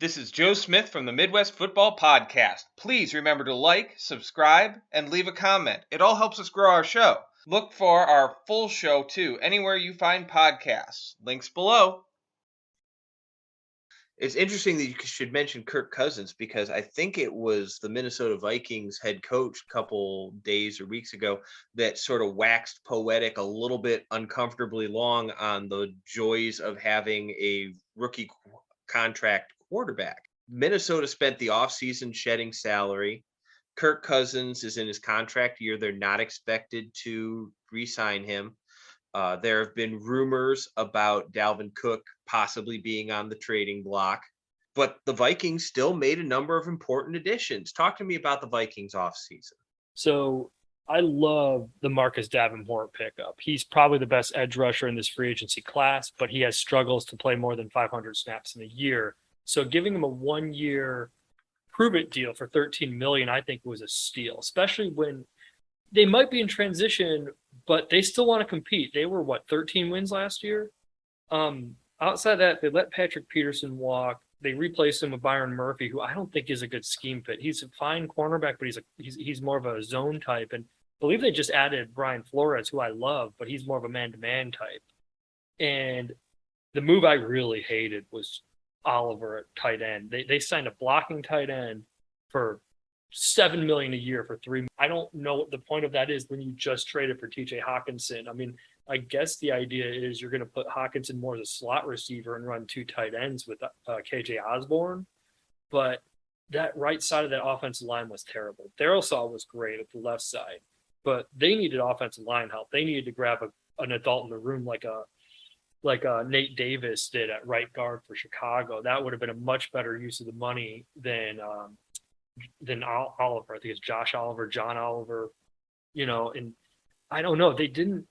This is Joe Smith from the Midwest Football Podcast. Please remember to like, subscribe, and leave a comment. It all helps us grow our show. Look for our full show, too, anywhere you find podcasts. Links below. It's interesting that you should mention Kirk Cousins because I think it was the Minnesota Vikings head coach a couple days or weeks ago that sort of waxed poetic a little bit uncomfortably long on the joys of having a rookie contract quarterback. Minnesota spent the offseason shedding salary. Kirk Cousins is in his contract year. They're not expected to re-sign him. There have been rumors about Dalvin Cook possibly being on the trading block, but the Vikings still made a number of important additions. Talk to me about the Vikings offseason. So I love the Marcus Davenport pickup. He's probably the best edge rusher in this free agency class, but he has struggles to play more than 500 snaps in a year. So giving him a 1-year prove-it deal for $13 million, I think was a steal, especially when they might be in transition, but they still want to compete. They were, 13 wins last year? Outside of that, they let Patrick Peterson walk. They replaced him with Byron Murphy, who I don't think is a good scheme fit. He's a fine cornerback, but he's more of a zone type. And I believe they just added Brian Flores, who I love, but he's more of a man-to-man type. And the move I really hated was Oliver at tight end. They signed a blocking tight end for $7 million a year for 3 months. I don't know what the point of that is when you just traded for TJ Hawkinson. I mean, I guess the idea is you're going to put Hawkinson more as a slot receiver and run 2 tight ends with KJ Osborne. But that right side of that offensive line was terrible. Darrisaw was great at the left side, but they needed offensive line help. They needed to grab an adult in the room like Nate Davis did at right guard for Chicago. That would have been a much better use of the money than Oliver. I think it's Josh Oliver, John Oliver, and I don't know. They didn't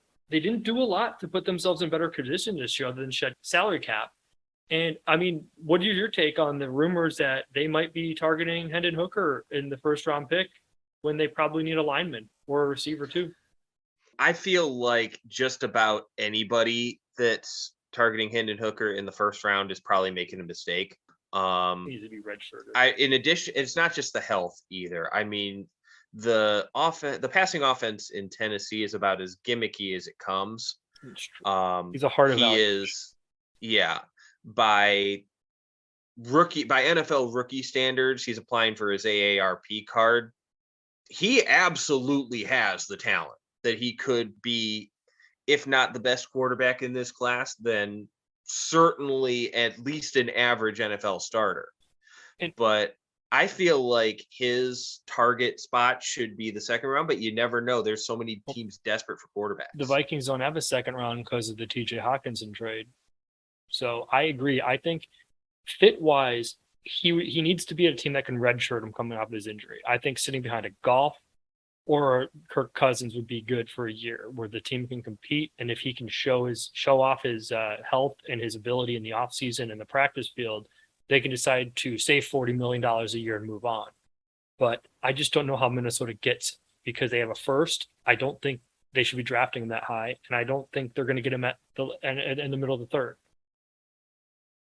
do a lot to put themselves in better position this year other than shed salary cap. And I mean, what is your take on the rumors that they might be targeting Hendon Hooker in the first round pick when they probably need a lineman or a receiver too? I feel like just about anybody that's targeting Hendon Hooker in the first round is probably making a mistake. Needs to be redshirted. In addition, it's not just the health either. I mean, the passing offense in Tennessee is about as gimmicky as it comes. He's a heart of he is, yeah. By NFL rookie standards, he's applying for his AARP card. He absolutely has the talent that he could be, if not the best quarterback in this class, then certainly at least an average NFL starter. But I feel like his target spot should be the second round, but you never know. There's so many teams desperate for quarterbacks. The Vikings don't have a second round because of the TJ Hawkinson trade. So I agree. I think fit-wise, he needs to be at a team that can redshirt him coming off of his injury. I think sitting behind a Goff or Kirk Cousins would be good for a year where the team can compete. And if he can show off his health and his ability in the offseason and the practice field, they can decide to save $40 million a year and move on. But I just don't know how Minnesota gets, because they have a first. I don't think they should be drafting him that high. And I don't think they're going to get him in the middle of the third.